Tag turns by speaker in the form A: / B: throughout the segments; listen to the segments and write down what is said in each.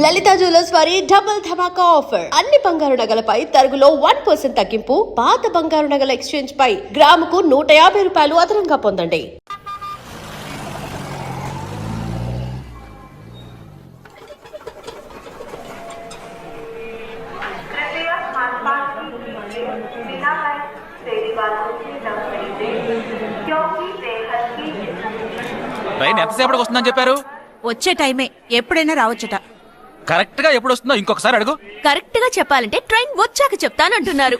A: లలిత jewellers వారి double ధమాకా offer. అన్ని బంగారు నగలపై తరుగులో 1% తగ్గింపు. పాత బంగారు నగల ఎక్స్చేంజ్ పై గ్రాముకు 150 రూపాయలు అదనంగా పొందండి.
B: ట్రైన్ ఎంతసేపటికి వస్తుందని చెప్పారు?
C: వచ్చే టైమే, ఎప్పుడైనా రావచ్చట.
B: కరెక్ట్ గా ఎప్పుడు వస్తుందో ఇంకొకసారి అడుగు.
D: కరెక్ట్ గా చెప్పాలంటే ట్రైన్ వచ్చాక చెప్తానంటున్నారు.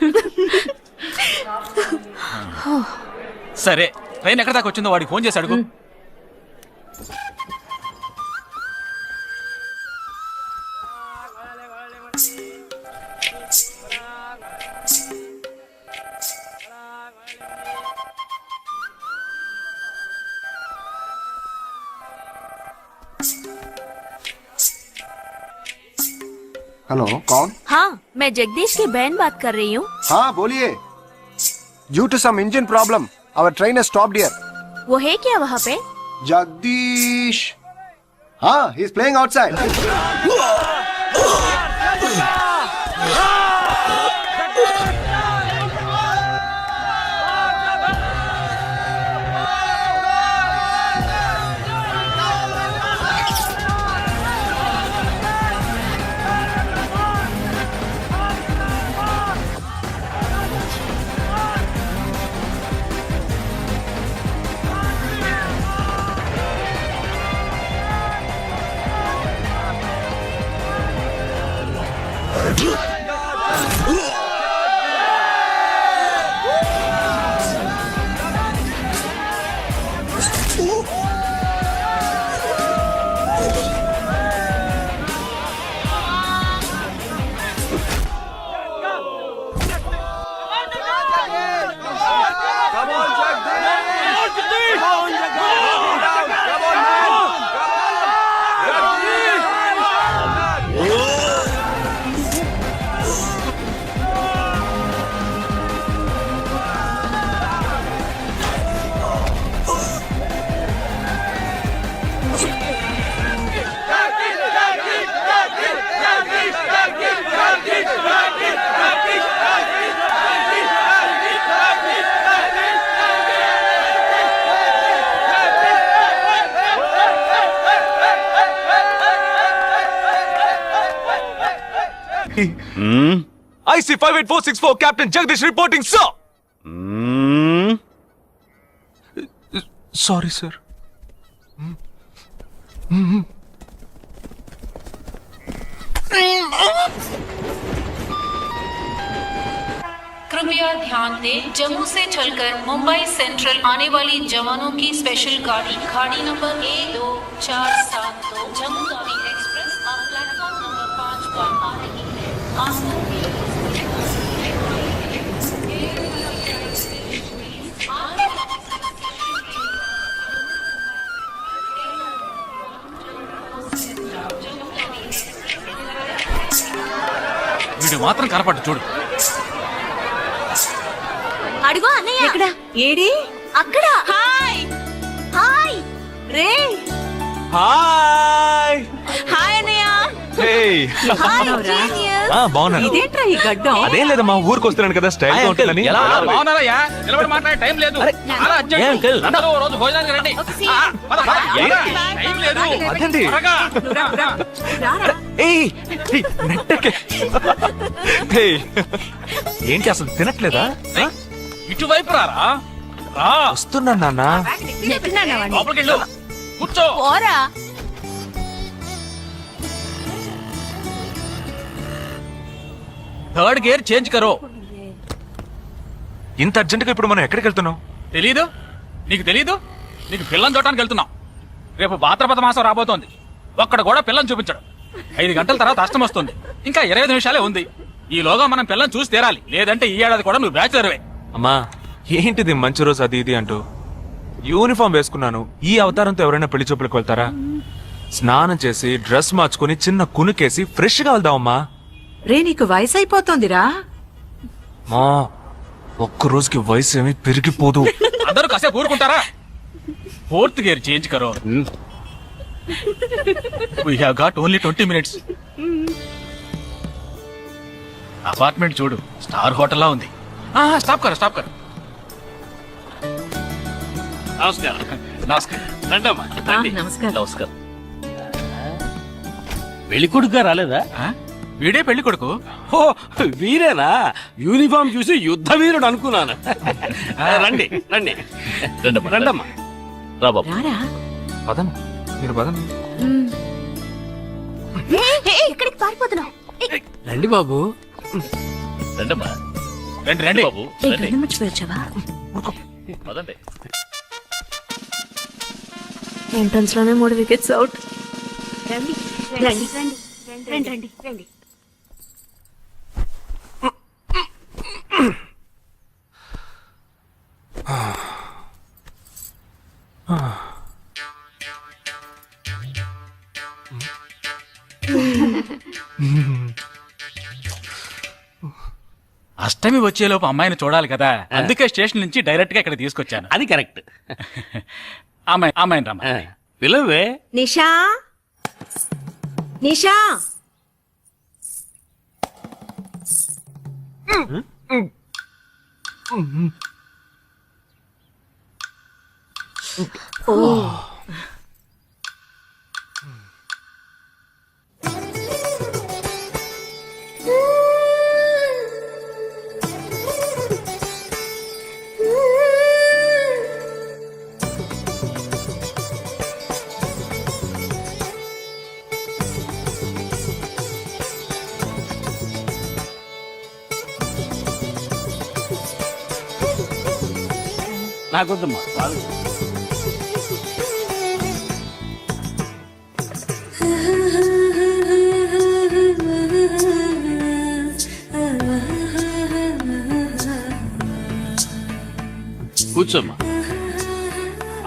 B: సరే, ట్రైన్ ఎక్కడ దాకా వచ్చిందో వాడికి ఫోన్ చేసి అడుగు.
E: हेलो, कौन?
D: हाँ, मैं जगदीश की बहन बात कर रही हूँ.
E: हाँ बोलिए. Due to some engine problem our train has stopped here.
D: वो है क्या वहाँ पे?
E: जगदीश. हाँ, he is playing outside.
F: IC 58464 Captain Jagdish reporting, sir. Sorry, sir.
G: कृपया ध्यान दें, जम्मू से चलकर मुंबई सेंट्रल आने वाली जवानों की स्पेशल गाड़ी गाड़ी नंबर 12472 जम्मू तावी एक्सप्रेस अब प्लेटफॉर्म नंबर 5 पर आ रही है.
B: వీడు మాత్రం కనపడ్డు చూడు.
D: అడుగు అన్నయ్య.
C: ఎక్కడ? ఏడి?
D: అక్కడ.
C: హాయ్
D: హాయ్
C: రే.
F: హాయ్.
C: హాయ్ అన్నయ్య.
F: హే. బాగున్నాను.
C: ఇదేంట్రా ఈ గడ్డం?
F: అదేం లేదమ్మా, ఊరికి వస్తున్నాను కదా, స్టైల్ గా ఉంటుందని.
B: బాగున్నారయ్యా, నిలబడి మాట్లాడే టైం లేదు. చాలా అర్జెంట్. అందరూ ఓ రోజు భోజనానికి రండి. పద, పద. టైం లేదు.
F: అదండి.
B: త్వరగా.
C: రారా.
F: ఏయ్, నెట్టకే. ఏంటి అసలు తినట్లేదా?
B: ఇటువైపు రారా. రా.
F: వస్తున్నాను నాన్న.
B: లోపలికి వెళ్ళు. కూర్చో.
D: పోరా.
B: థర్డ్ గేర్ చేంజ్ కరో.
F: ఇంత అర్జెంట్ గా ఇప్పుడు మనం ఎక్కడికి వెళ్తున్నాం?
B: తెలీదు? నీకు తెలీదు? నీకు పిల్లని చూడటానికి వెళ్తున్నాం. రేపు భాద్రపద మాసం రాబోతోంది. ఒక్కడ కూడా పిల్లని చూపించడు. 5 గంటల తర్వాత అష్టం వస్తుంది. ఇంకా 25 నిమిషాలే ఉంది. ఈలోగా మనం పిల్లని చూసి తీరాలి, లేదంటే ఈ ఏడాది కూడా నువ్వు బ్యాచులర్వే.
F: అమ్మా, ఏంటిది మంచి రోజు అది ఇది అంటూ? యూనిఫామ్ వేసుకున్నాను. ఈ అవతారంతో ఎవరైనా పెళ్లి చూపులకు వెళ్తారా? స్నానం చేసి డ్రెస్ మార్చుకుని చిన్న కునుకేసి ఫ్రెష్ గా వెళ్దామమ్మా.
C: రే, నీకు వయసు అయిపోతోందిరా.
F: మా ఒక్క రోజుకి వయసు ఏమి పెరిగిపోదు.
B: అందరూ కాసేపు ఊరుకుంటారా? फोर्थ गियर चेंज करो. We have got only 20 minutes. Apartment చూడు, స్టార్ హోటల్లా ఉంది. స్టాప్ కర్.
H: నమస్కారం.
B: నమస్కారం.
H: రండమ్మా, రండి.
C: నమస్కారం.
H: నమస్కారం. పెళ్లి కొడుకుగా రాలేదా?
B: వీడే పెళ్లి కొడుకు.
H: ఓ వీరేనా? యూనిఫామ్ చూసి యుద్ధ వీరుడు అనుకున్నాను. రండి రండి రండమ్మా. రా బాబు.
C: రారా
F: పదండి, మీరు పదండి.
D: ఎక్కడికి పారిపోతున్నావు?
H: రండి బాబు. రండమ్మా.
B: రండి
H: బాబు రండి.
D: మర్చిపోయావా?
H: పదండి.
D: ఎంట్రన్స్ లోనే 3 వికెట్స్ అవుట్. రండి రండి రండి రండి రండి.
B: అష్టమి వచ్చేలోపు అమ్మాయిని చూడాలి కదా, అందుకే స్టేషన్ నుంచి డైరెక్ట్ గా ఇక్కడ తీసుకొచ్చాను.
H: అది కరెక్ట్.
B: అమ్మాయిని రమ్మ.
H: పిలవే.
C: నిషా నిషా
H: నాకొద్దమ్మా. కూర్చోమ్మా.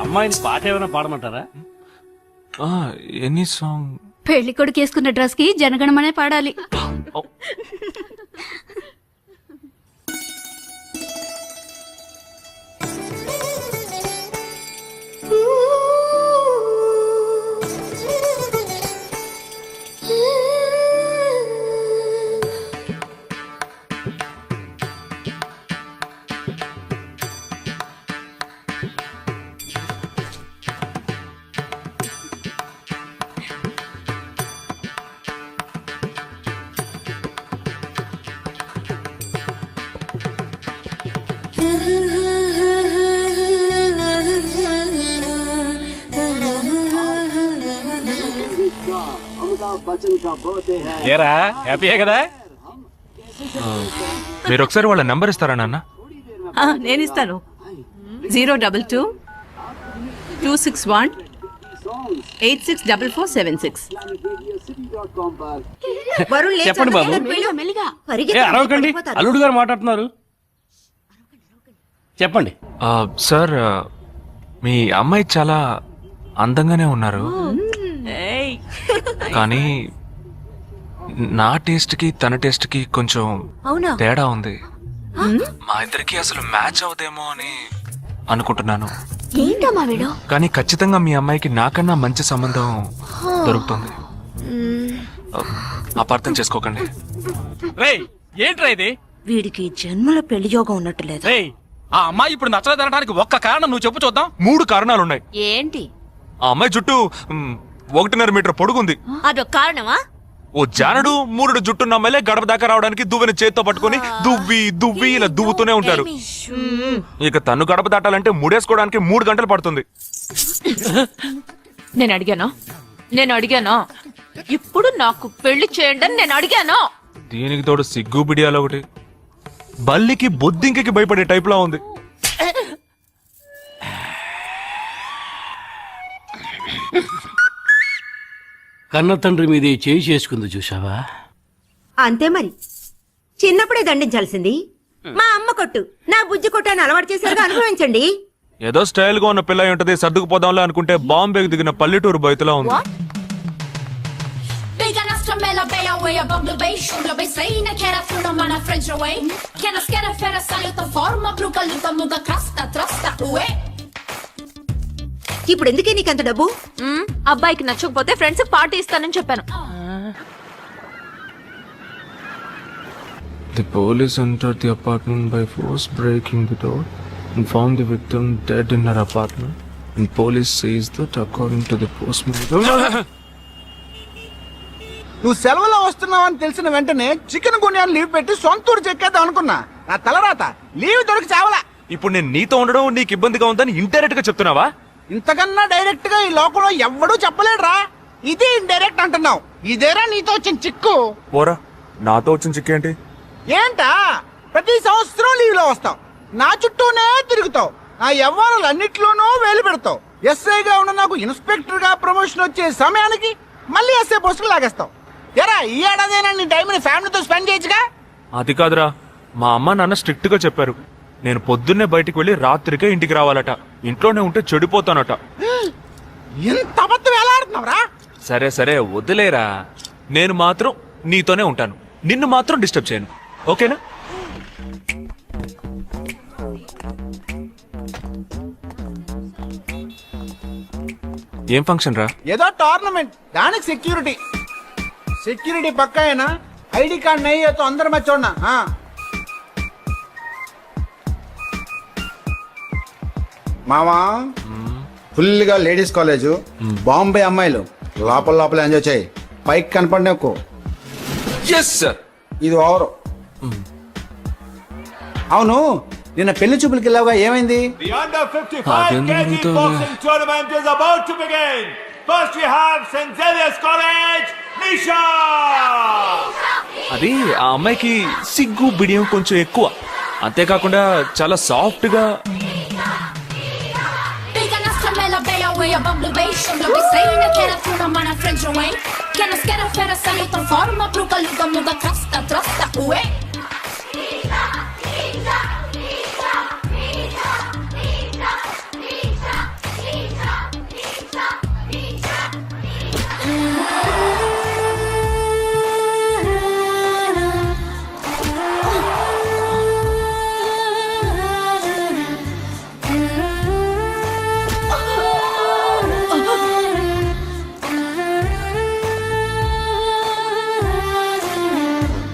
H: అమ్మాయిని పాట ఏమైనా పాడమంటారా?
F: Any song?
D: పెళ్లి కొడుకు వేసుకున్న డ్రెస్ కి జనగణమనే పాడాలి.
B: ఏరా హ్యాపీయే కదా?
F: మీరు ఒకసారి వాళ్ళ నెంబర్ ఇస్తారా నాన్న?
C: నేను ఇస్తాను. 022 261 864476.
H: చెప్పండి బాబు. ఏ అరవకండి, అల్లుడు గారు మాట్లాడుతున్నారు. చెప్పండి.
F: సార్, మీ అమ్మాయి చాలా అందంగానే ఉన్నారు, కానీ నా టేస్ట్ కి తన టేస్ట్ కి కొంచెం తేడా ఉంది. మా ఇద్దరికి అసలు మ్యాచ్ అవుదేమో అని అనుకుంటున్నాను.
D: ఏంటమ్మా వీడు?
F: కానీ ఖచ్చితంగా మీ అమ్మాయికి నాకన్నా మంచి సంబంధం దొరుకుతుంది. అపార్థం చేసుకోకండి.
B: రేయ్ ఏంట్రా ఇది?
C: వీడికి జన్మలో పెళ్లి యోగం ఉన్నట్టు లేదు.
B: రేయ్ ఆ అమ్మాయి ఇప్పుడు నచ్చలేదనడానికి ఒక్క కారణం నువ్వు చెప్పు చూద్దాం.
F: 3 కారణాలున్నాయి.
D: ఏంటి?
F: ఆ అమ్మాయి జుట్టు 1.5 మీటర్ పొడుగుంది.
D: అదొక కారణమా?
F: ఓ జానడు 3 జుట్టున్న అమ్మాయిలే గడప దాకా రావడానికి దువ్వెని చేత్తో పట్టుకొని దువ్వి ఇలా దువ్వుతూనే ఉంటారు. ఇక తను గడప దాటాలంటే ముడేసుకోవడానికి 3 గంటలు పడుతుంది.
I: నేను అడిగాను ఇప్పుడు నాకు పెళ్లి చేయండి అని నేను అడిగాను.
F: దీనికి తోడు సిగ్గు బిడియాలో ఒకటి, బల్లికి బొద్దింకకి భయపడే టైప్ లా ఉంది.
H: కన్న తండ్రి మీద చేయి చేసుకుంది చూసావా?
C: అంతే మరి, చిన్నప్పుడే దండించాల్సింది. మా అమ్మ కొట్టు, నా బుజ్జి కొట్టు అని అలవాటు చేశారుగా, అనుభవించండి.
F: ఏదో స్టైల్ గా ఉన్న పిల్ల ఉంటది, సర్దుకుపోదాంలే అనుకుంటే బాంబేకి దిగిన పల్లెటూరు బయటలా ఉంది.
C: ఇప్పుడు ఎందుకే నీకు అంత డబ్బు?
I: అబ్బాయికి నచ్చకపోతే ఫ్రెండ్స్ పార్టీ ఇస్తానని చెప్పాను.
F: The police entered the apartment by force, breaking the door, and found the victim dead in her apartment. And police says that, according to the postmortem.
J: నువ్వు సెలవులో వస్తున్నావని తెలిసిన వెంటనే చికెన్ గున్యాన్ని లీవ్ పెట్టి సొంతూరు చెక్కేద్దాం అనుకున్నా. నా తలరాత లీవ్ దొరికి చావలా.
F: ఇప్పుడు నేను నీతో ఉండడం నీకు ఇబ్బందిగా ఉందని ఇండైరెక్ట్ గా చెప్తున్నావా?
J: ఇంతకన్నా డైరెక్ట్ గా ఈ లోకంలో ఎవ్వడూ చెప్పలేడురా. ఇది ఇండైరెక్ట్ అంటున్నావు. ఇదేరా నీతో వచ్చిన చిక్కు.
F: పోరా, నాతో వచ్చిన చిక్కేంటి?
J: ఏంటా ప్రతి సంవత్సరం లీవ్ లో వస్తావు, నా చుట్టూనే తిరుగుతావు, నా వ్యవహారాలన్నిట్లోనూ వేలు పెడతావు. ఎస్ఐగా ఉన్న నాకు ఇన్స్పెక్టర్ గా ప్రమోషన్ వచ్చే సమయానికి మళ్ళీ ఎస్ఐ పోస్టుకు లాగేస్తావు. ఎరా ఈ ఏడాదైనా నీ టైంని ఫ్యామిలీతో స్పెండ్ చేయొచ్చుగా.
F: అది కాదురా, మా అమ్మ నాన్న స్ట్రిక్ట్ గా చెప్పారు. నేను పొద్దున్నే బయటికి వెళ్ళి రాత్రికే ఇంటికి రావాలట. ఇంట్లోనే ఉంటే చెడిపోతానట.
J: ఎంత అబద్ధం ఎలా ఆడుతున్నావురా?
F: సరే సరే వదిలేరా, నేను మాత్రం నీతోనే ఉంటాను, నిన్ను మాత్రం డిస్టర్బ్ చేయను, ఓకేనా? ఏం ఫంక్షన్ రా?
J: ఏదో టోర్నమెంట్, దానికి సెక్యూరిటీ పక్కా అయినా ఐడి కార్డ్ నయ్యి తో అందరు మధ్య చూడనా. మామా ఫుల్ గా లేడీస్ కాలేజ్, బాంబే అమ్మాయిలు లోపల ఎంజాయ్ చేయి, పైకి కనపడినకు. ఇది ఓవర్. అవును, నిన్న పెళ్లి చూపులకి వెళ్ళావుగా, ఏమైంది?
F: అది ఆ అమ్మాయికి సిగ్గు బిడియం కొంచెం ఎక్కువ, అంతేకాకుండా చాలా సాఫ్ట్ గా.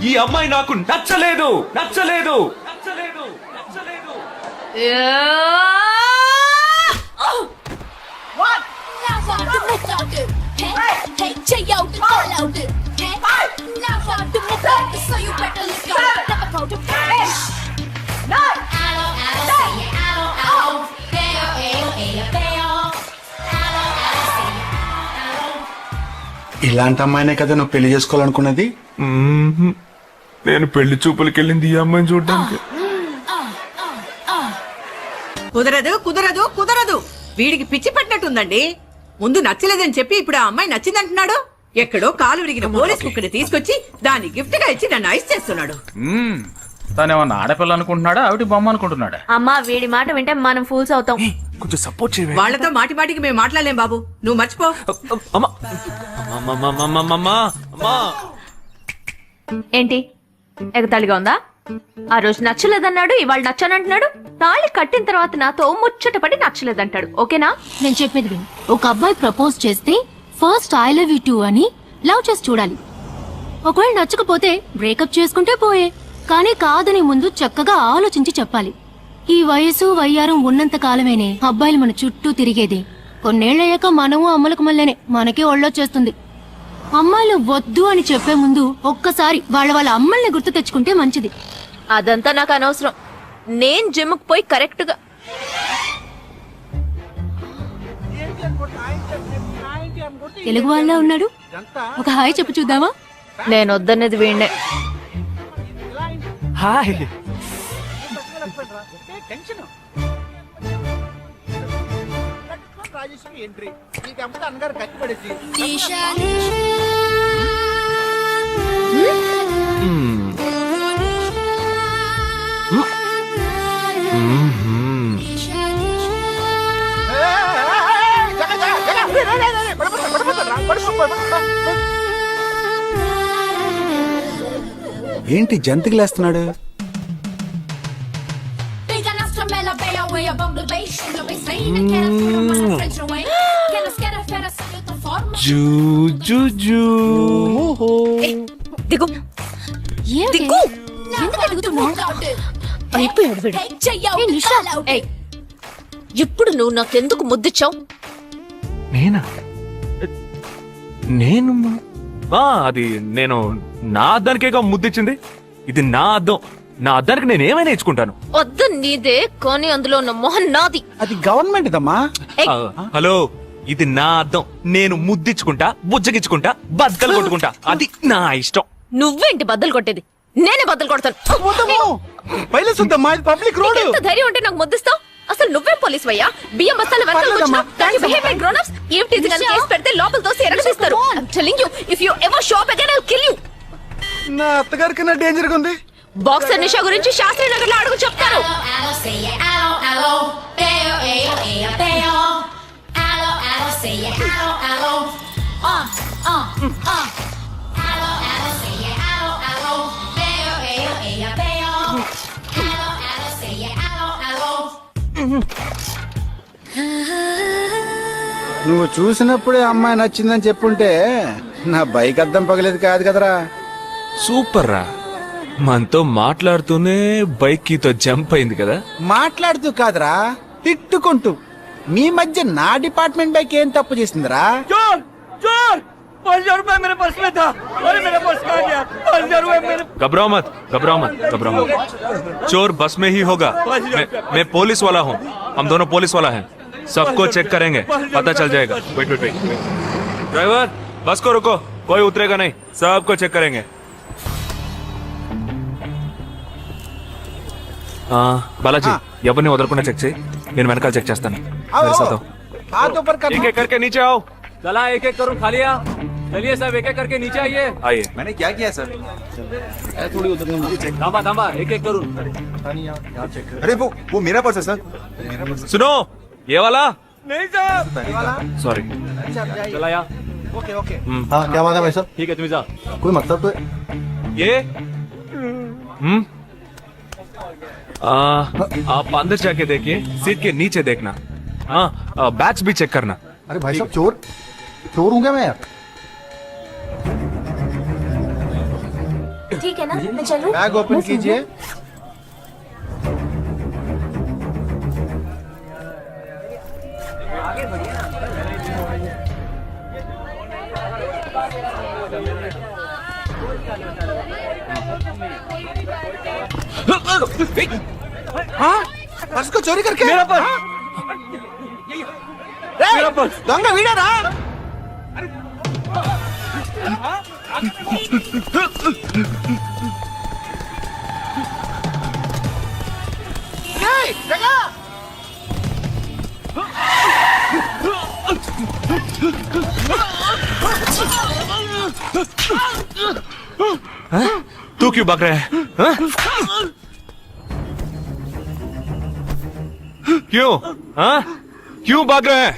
F: ఈ అమ్మాయి నాకు నచ్చలేదు.
J: ఇలాంటి అమ్మాయినే కదా నువ్వు పెళ్లి చేసుకోవాలనుకున్నది?
F: నేను పెళ్లి చూపులకి వెళ్ళింది ఈ అమ్మాయిని చూడడానికి.
C: కుదరదు. వీడికి పిచ్చి పట్టినట్టుందండి. ముందు నచ్చలేదని చెప్పి ఇప్పుడు ఆ అమ్మాయి నచ్చిందంటున్నాడు. ఎక్కడో కాలు విరిగిన పోలీస్ కుక్కని తీసుకొచ్చి దాన్ని గిఫ్ట్ గా ఇచ్చి నన్ను ఐస్ చేస్తున్నాడు.
B: తనేమన్నా ఆడపిల్ల అనుకుంటున్నాడా, ఆవిడ బొమ్మ అనుకుంటున్నాడా?
D: అమ్మా వీడి మాట వింటే మనం ఫూల్స్ అవుతాం.
F: కొంచెం సపోర్ట్ చేయండి.
C: వాళ్ళతో మాటికి మేము మాట్లాడలేం బాబు, నువ్వు మర్చిపో.
D: ఏంటి ఎగతాళిగా ఉందా? ఆ రోజు నచ్చలేదన్నాడు, ఇవాళ నచ్చానంటున్నాడు. తాళి కట్టిన తర్వాత నాతో ముచ్చట పడి నచ్చలేదంటాడు. ఓకేనా?
G: నేను చెప్పేది విను. ఒక అబ్బాయి ప్రపోజ్ చేస్తే first I love you two అని లవ్ చేసి చూడాలి. ఒకవేళ నచ్చకపోతే బ్రేకప్ చేసుకుంటే పోయే, కానీ కాదని ముందు చక్కగా ఆలోచించి చెప్పాలి. ఈ వయసు వయ్యారం ఉన్నంత కాలమేనే అబ్బాయిలు మన చుట్టూ తిరిగేది. కొన్నేళ్లయ్యాక మనము అమ్మలకు మళ్ళీనే మనకే ఒళ్ళొచ్చేస్తుంది. అమ్మాయిలు వద్దు అని చెప్పే ముందు ఒక్కసారి వాళ్ళ అమ్మల్ని గుర్తు తెచ్చుకుంటే మంచిది.
D: అదంతా నాకు అనవసరం. నేను జిమ్కి పోయి కరెక్ట్ గా
G: తెలుగు వాళ్ళ ఉన్నాడు, ఒక హాయ్ చెప్పు చూద్దామా?
D: నేను వద్దనేది వీణ్ణే.
F: హాయ్.
J: ఎంట్రీ అమ్మగారు కట్టిపడేసి ఏంటి జంతికి లేస్తున్నాడు?
C: దిగు
I: ఎందుకు అడుగుతున్నావు? అయిపోయాడు వీడు. ఏ నిషా, ఏయ్, ఇప్పుడు నువ్వు నాకెందుకు ముద్దిచ్చావు?
F: నేనా నేను అది నేను నా అద్దానికేగా ముద్దిచ్చింది. ఇది నా అద్దం. నా అద్దానికి నేను ఏమైనా ఇచ్చుకుంటాను.
I: వద్దు నీదే, కానీ అందులో ఉన్న మొహన్ నాది.
J: అది గవర్నమెంట్ దమ్మా.
I: ఏయ్,
F: హలో, ఇది నా అద్దం. నేను ముద్దిచ్చుకుంటా, బుజ్జగిచ్చుకుంటా, బద్దలు కొట్టుకుంటా. అది నా ఇష్టం.
I: నువ్వేంటి బద్దలు కొట్టేది? నేనే బద్దలు కొడతాను.
J: పైలే సుద్దమ్మా, ఇది పబ్లిక్ రోడ్.
I: ఎంత ధైర్యం ఉంటే నాకు ముద్దిస్తావు? అసలు నువ్వేం పోలీస్ వయ్యా? బియ్యం బస్తాలు
J: పర్లేదమ్మా.
I: గ్రోన్ అప్స్ ఏం టీజింగ్ అని కేసు పెడితే లోపల తోసి ఎరగదీస్తారు. I'm telling you, if you ever shop again, I'll kill you.
J: నా అత్తగారికి నా డేంజర్ గా ఉంది.
I: బాక్సర్ నిషా గురించి శాస్త్రి నగర్ లో అడుగు చెప్తారు.
J: నువ్వు చూసినప్పుడే అమ్మాయి నచ్చిందని చెప్పుంటే నా బైక్ అద్దం పగలేదు కాదు కదరా.
F: సూపర్ రా. మనతో మాట్లాడుతూనే బైక్ కీతో జంప్ అయింది కదా.
J: మాట్లాడుతూ కాదురా, తిట్టుకుంటూ. మీ మధ్య నా డిపార్ట్మెంట్ బైక్ ఏం తప్పు చేసిందిరా?
F: घबराओ मत, घबराओ मत, घबराओ मत. चोर बस में ही होगा. मैं पुलिस वाला हूँ. हम दोनों पुलिस वाला हैं. सबको चेक करेंगे, पता चल जाएगा. Wait wait wait. ड्राइवर, बस को रुको. कोई उतरेगा नहीं. सबको चेक करेंगे. बालाजी, ఎవరిని వదలకుండా చెక్ చేయి. నేను వెనకాల చెక్ చేస్తాను. मेरे साथ आओ.
J: हाथ ऊपर कर.
F: एक एक करके नीचे आओ.
H: चला एक एक करो, खा लिया. चलिए सब एक एक करके नीचे आइए.
F: आइए.
E: मैंने क्या किया सर?
H: थांबा थांबा, एक एक करो.
E: अरे वो मेरा पर्स है सर.
F: सुनो, ये वाला.
H: नहीं सर.
F: सॉरी.
H: चला या.
J: Okay okay.
E: हाँ क्या बात है भाई साहब?
H: ठीक है तुम्हें जा.
E: कोई मतलब तो
F: ये आप अंदर जाके देखिए. सीट के नीचे देखना. हाँ, बैग्स भी चेक करना.
E: अरे भाई साहब चोर चोर हूँ क्या मैं यार?
I: ठीक है ना, मैं चलूं?
J: बैग ओपन कीजिए. हाँ? पर्स को चोरी करके?
H: मेरा पर्स.
J: मेरा पर्स. दंगा वीडा रा. जगह.
F: तू क्यों भाग रहा है? हाँ? क्यों? हाँ? क्यों भाग रहा है?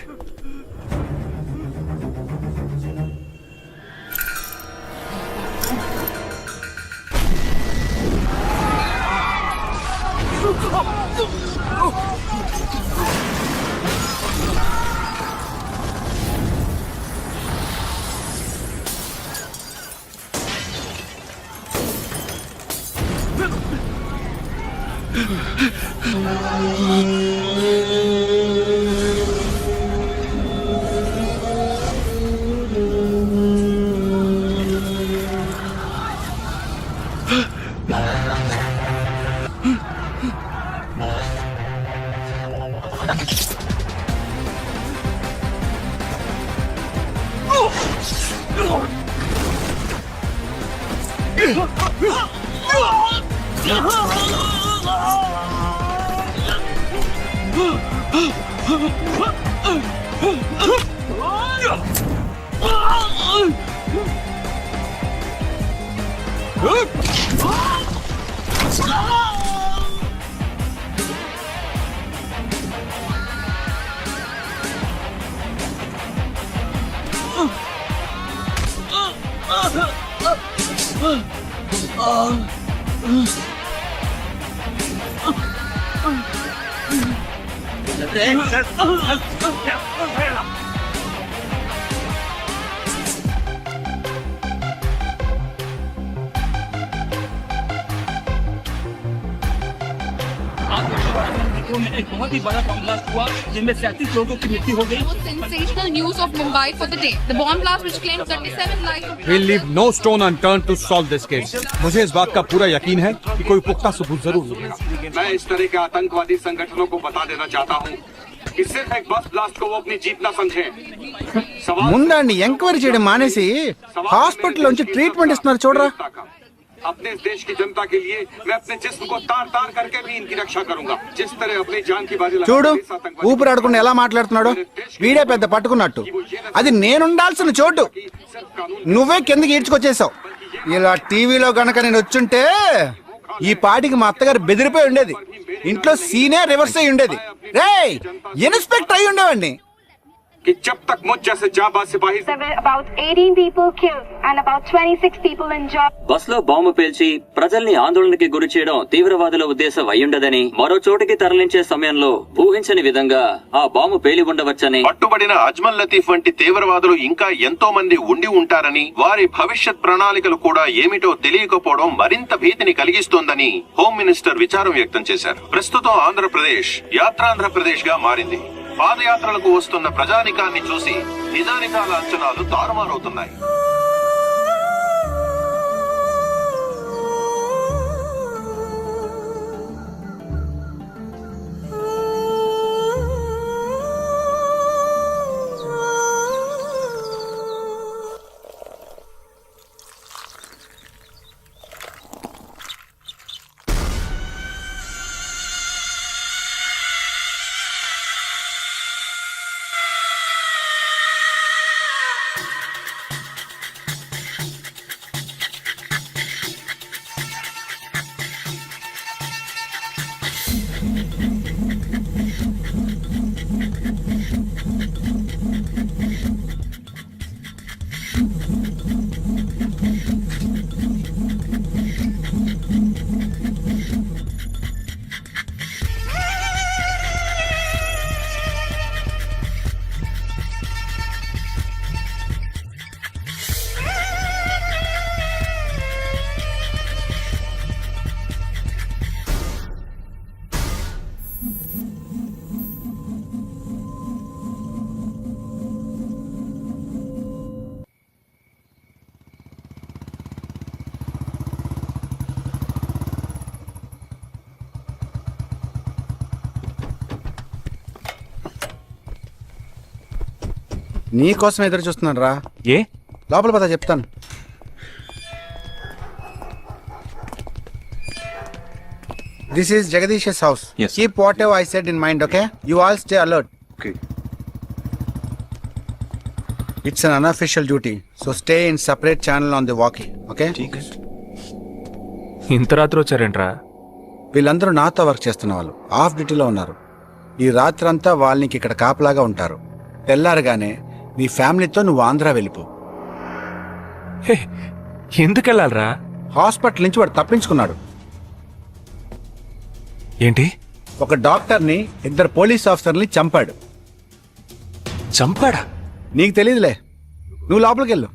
H: क्षेत्रों में एक बहुत ही बड़ा बम ब्लास्ट हुआ जिनमें 37 लोगों की मृत्यु हो गई।
K: Sensational news of Mumbai for the day. The bomb blast which claimed 37 lives.
L: We'll leave no stone unturned to solve this case. मुझे इस बात का पूरा यकीन है कि कोई पुख्ता सबूत जरूर मिलेगा।
M: मैं इस तरह के आतंकवादी संगठनों को बता देना चाहता हूँ कि सिर्फ एक बस ब्लास्ट को वो अपनी जीत न समझें।
J: ముందండి ఎంక్వైరీ చేయడం మానేసి హాస్పిటల్ నుంచి ట్రీట్మెంట్ ఇస్తున్నారు చూడరా.
M: अपने इस देश की जनता के लिए मैं अपने जिस्म को तार तार करके भी इनकी रक्षा करूंगा। जिस तरह अपनी जान की बाजी
J: చూడు ఊపిరాడకుండా ఎలా మాట్లాడుతున్నాడు. వీడే పెద్ద పట్టుకున్నట్టు. అది నేనుండాల్సిన చోటు నువ్వే కిందకి ఈడ్చుకొచ్చేసావు. ఇలా టీవీలో గనక నేను వచ్చుంటే ఈ పాటికి మా అత్తగారు బెదిరిపోయి ఉండేది. ఇంట్లో సీనే రివర్స్ అయి ఉండేది. రేయ్ ఇన్స్పెక్టర్ అయి ఉండేవాడిని.
M: कि जब तक मुझ जैसे जाबाज सिपाही
K: About 18 people killed and about 26 people injured.
N: Bus లో బాంబు పేల్చి ప్రజల్ని ఆందోళనకి గురి చేయడం తీవ్రవాదుల ఉద్దేశం అయ్యుండదని, మరో చోటికి తరలించే సమయంలో ఊహించని విధంగా ఆ బాంబు పేలి ఉండవచ్చని,
M: పట్టుబడిన అజ్మల్ లతీఫ్ వంటి తీవ్రవాదులు ఇంకా ఎంతో మంది ఉండి ఉంటారని, వారి భవిష్యత్ ప్రణాళికలు కూడా ఏమిటో తెలియకపోవడం మరింత భీతిని కలిగిస్తోందని హోమ్ మినిస్టర్ విచారం వ్యక్తం చేశారు. ప్రస్తుతం ఆంధ్రప్రదేశ్ యాత్రాంధ్రప్రదేశ్ గా మారింది. పాదయాత్రలకు వస్తున్న ప్రజానికాన్ని చూసి నిజానిజాల అంచనాలు తారుమారవుతున్నాయి.
J: నీ కోసం ఎదురు చూస్తున్నాను రా.
F: ఏ
J: లోపల పద చెప్తాను. This is Jagadish house. Keep what ever I said in mind. Okay, you all stay alert. It's an unofficial duty, so stay in separate channel on the walkie. Okay,
F: ఇంత రాత్రి వచ్చారేంట్రా?
J: వీళ్ళందరూ నాతో వర్క్ చేస్తున్న వాళ్ళు ఆఫ్ డ్యూటీలో ఉన్నారు. ఈ రాత్రంతా వాళ్ళకి ఇక్కడ కాపలాగా ఉంటారు. తెల్లారగానే నీ ఫ్యామిలీతో నువ్వు ఆంధ్ర వెళ్ళిపో.
F: ఎందుకు వెళ్ళాలరా?
J: హాస్పిటల్ నుంచి వాడు తప్పించుకున్నాడు.
F: ఏంటి?
J: ఒక డాక్టర్ని, 2 పోలీస్ ఆఫీసర్ని చంపాడు.
F: చంపాడా?
J: నీకు తెలియదులే, నువ్వు లోపలికి వెళ్ళు.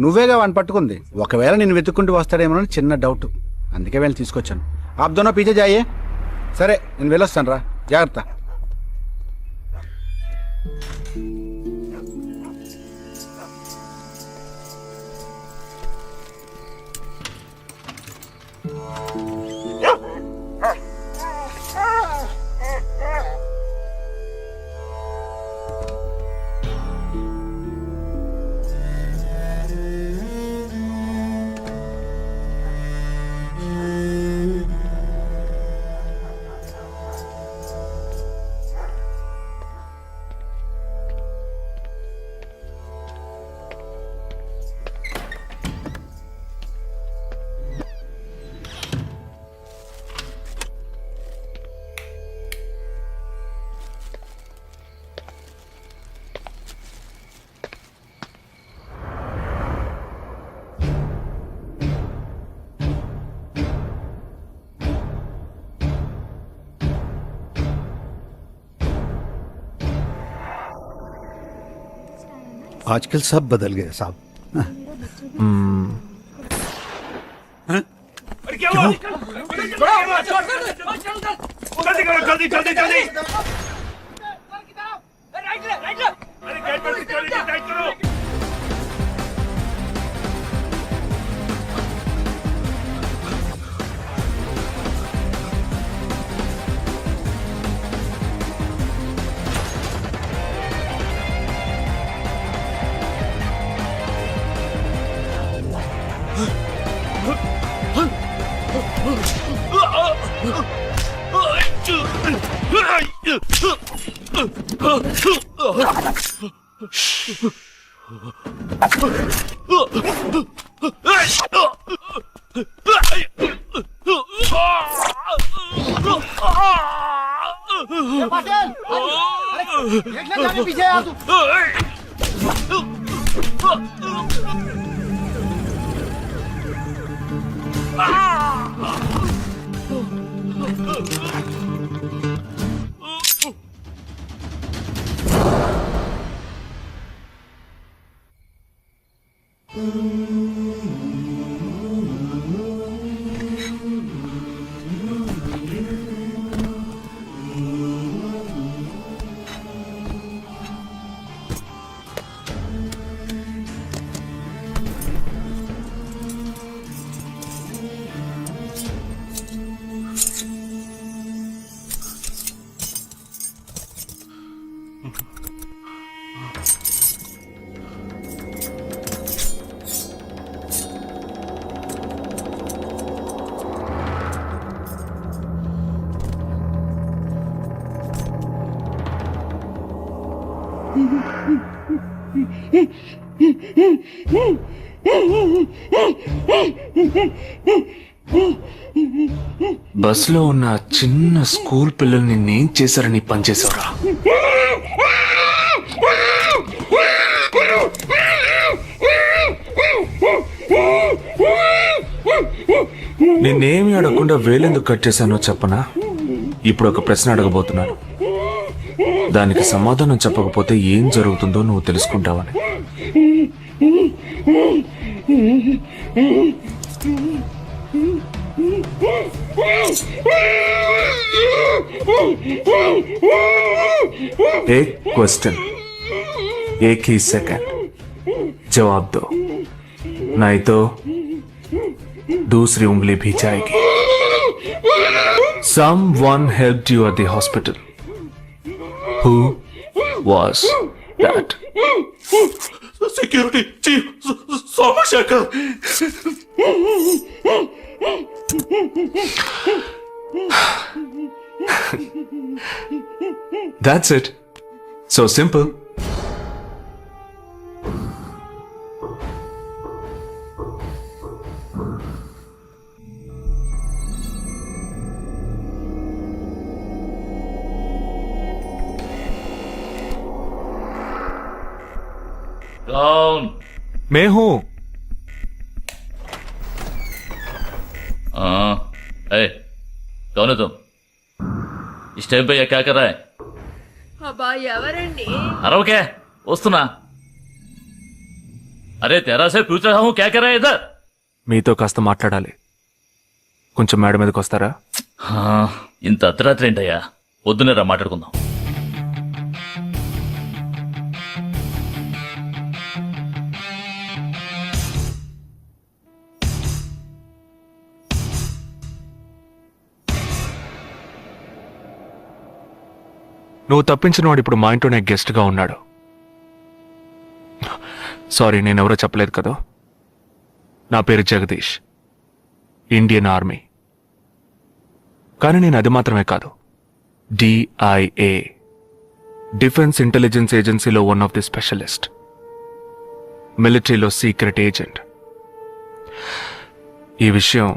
J: నువ్వేగా వాడిని పట్టుకుంది. ఒకవేళ నేను వెతుక్కుంటూ వస్తాడేమోనని చిన్న డౌట్, అందుకే వెళ్ళి తీసుకొచ్చాను. ఆప్ దోనో పీछे जाइए. సరే నేను వెళ్ళొస్తాను రా, జాగ్రత్త.
L: आजकल सब बदल गए साहब।
H: क्या हुआ?
F: जल्दी करो जल्दी जल्दी जल्दी अरे गेट पर सिक्योरिटी टाइट करो
J: पीछे आ तू
F: బస్ లో ఉన్న చిన్న స్కూల్ పిల్లల్ని నేం చేశారని పనిచేసావురా. నేనేమి అడగకుండా వేలెందుకు కట్ చేశానో చెప్పనా? ఇప్పుడు ఒక ప్రశ్న అడగబోతున్నాను. దానికి సమాధానం చెప్పకపోతే ఏం జరుగుతుందో నువ్వు తెలుసుకుంటావని. एक क्वेश्चन एक ही सेकंड जवाब दो, नहीं तो दूसरी उंगली भी जाएगी. Someone helped you at the hospital. Who was that? Security chief Somashankar. That's it. So simple.
O: कौन?
F: मैं हूं.
O: हाँ, कौन है तुम? इस टाइम पे ये क्या कर रहा है?
C: అబ్బా ఎవరండి?
O: अरे क्या वस्तुना? अरे तेरा से पूछ रहा हूँ क्या कर रहा है इधर?
F: మీతో కాస్త మాట్లాడాలి. కొంచెం మేడ మీదకి వస్తారా?
O: ఇంత అర్ధరాత్రి ఏంటయ్యా? పొద్దునే రా మాట్లాడుకుందాం.
F: నువ్వు తప్పించిన వాడు ఇప్పుడు మా ఇంట్లోనే గెస్ట్ గా ఉన్నాడు. సారీ, నేనెవరో చెప్పలేదు కదా. నా పేరు జగదీష్, ఇండియన్ ఆర్మీ. కానీ నేను అది మాత్రమే కాదు, DIA, డిఫెన్స్ ఇంటెలిజెన్స్ ఏజెన్సీలో వన్ ఆఫ్ ది స్పెషలిస్ట్, మిలిటరీలో సీక్రెట్ ఏజెంట్. ఈ విషయం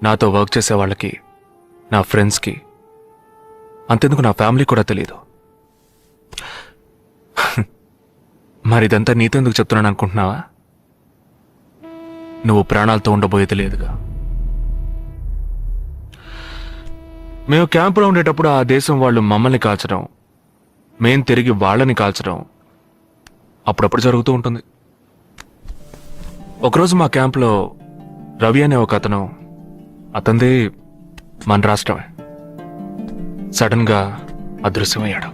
F: నాతో వర్క్ చేసే వాళ్ళకి, నా ఫ్రెండ్స్కి, అంతెందుకు నా ఫ్యామిలీ కూడా తెలియదు. మరి ఇదంతా నీతో ఎందుకు చెప్తున్నాను అనుకుంటున్నావా? నువ్వు ప్రాణాలతో ఉండబోయేది లేదుగా. మేము క్యాంపులో ఉండేటప్పుడు ఆ దేశం వాళ్ళు మమ్మల్ని కాల్చడం, మేం తిరిగి వాళ్ళని కాల్చడం అప్పుడప్పుడు జరుగుతూ ఉంటుంది. ఒకరోజు మా క్యాంప్లో రవి అనే ఒక అతను, అతంది మన రాష్ట్రమే, సడన్ గా అదృశ్యమయ్యాడు.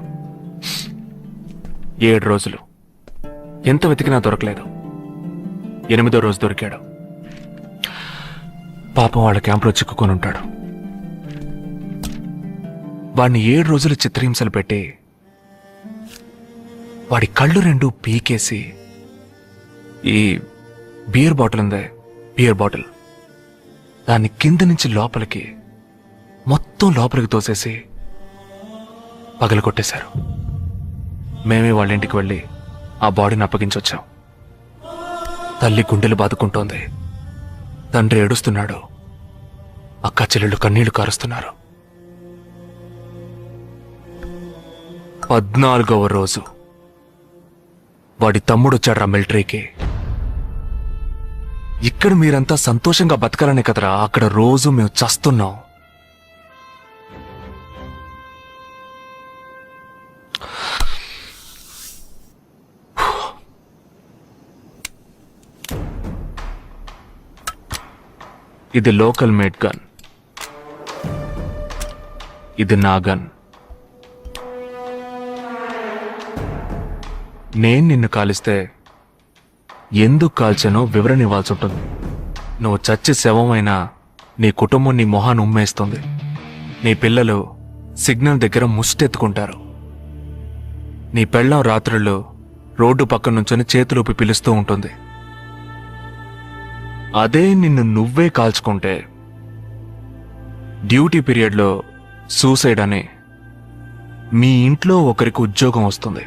F: 7 రోజులు ఎంత వెతికినా దొరకలేదు. 8వ రోజు దొరికాడు. పాపం వాళ్ళ క్యాంపులో చిక్కుకొని ఉంటాడు. వాడిని 7 రోజులు చిత్రహింసలు పెట్టి వాడి కళ్ళు 2 పీకేసి ఈ బియర్ బాటిల్ ఉందే, బియర్ బాటిల్, దాన్ని కింద నుంచి లోపలికి మొత్తం లోపలికి తోసేసి పగలు కొట్టేశారు. మేమే వాళ్ళ ఇంటికి వెళ్ళి ఆ బాడీని అప్పగించొచ్చాం. తల్లి గుండెలు బాదుకుంటోంది, తండ్రి ఏడుస్తున్నాడు, అక్క చెల్లెళ్ళు కన్నీళ్లు కారుస్తున్నారు. 14వ రోజు వాడి తమ్ముడు వచ్చాడు మిలిటరీకి. ఇక్కడ మీరంతా సంతోషంగా బతకాలనే కదరా అక్కడ రోజు మేము చస్తున్నాం. ఇది లోకల్ మేడ్ గన్, ఇది నా గన్. నేను నిన్ను కాలిస్తే ఎందుకు కాల్చానో వివరణ ఇవ్వాల్సి ఉంటుంది. నువ్వు చచ్చి శవమైనా నీ కుటుంబం నీ మొహాన్ని ఉమ్మేస్తుంది. నీ పిల్లలు సిగ్నల్ దగ్గర ముష్టెత్తుకుంటారు. నీ పెళ్ళాం రాత్రుళ్ళు రోడ్డు పక్కన నుంచొని చేతులూపి పిలుస్తూ ఉంటుంది. అదే నిన్ను నువ్వే కాల్చుకుంటే డ్యూటీ పీరియడ్లో సూసైడ్ అని మీ ఇంట్లో ఒకరికి ఉద్యోగం వస్తుంది,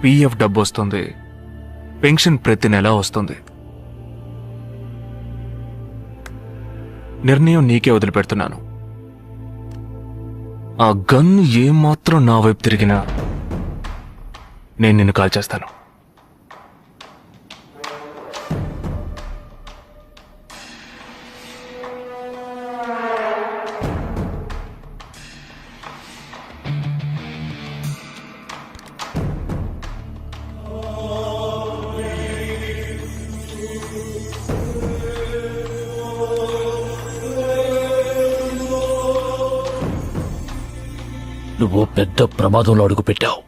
F: పిఎఫ్ డబ్బు వస్తుంది, పెన్షన్ ప్రతి నెల వస్తుంది. నిర్ణయం నీకే వదిలిపెడుతున్నాను. ఆ గన్ ఏమాత్రం నా వైపు తిరిగినా నేను నిన్ను కాల్చేస్తాను.
O: నువ్వు పెద్ద ప్రమాదంలో అడుగు పెట్టావు.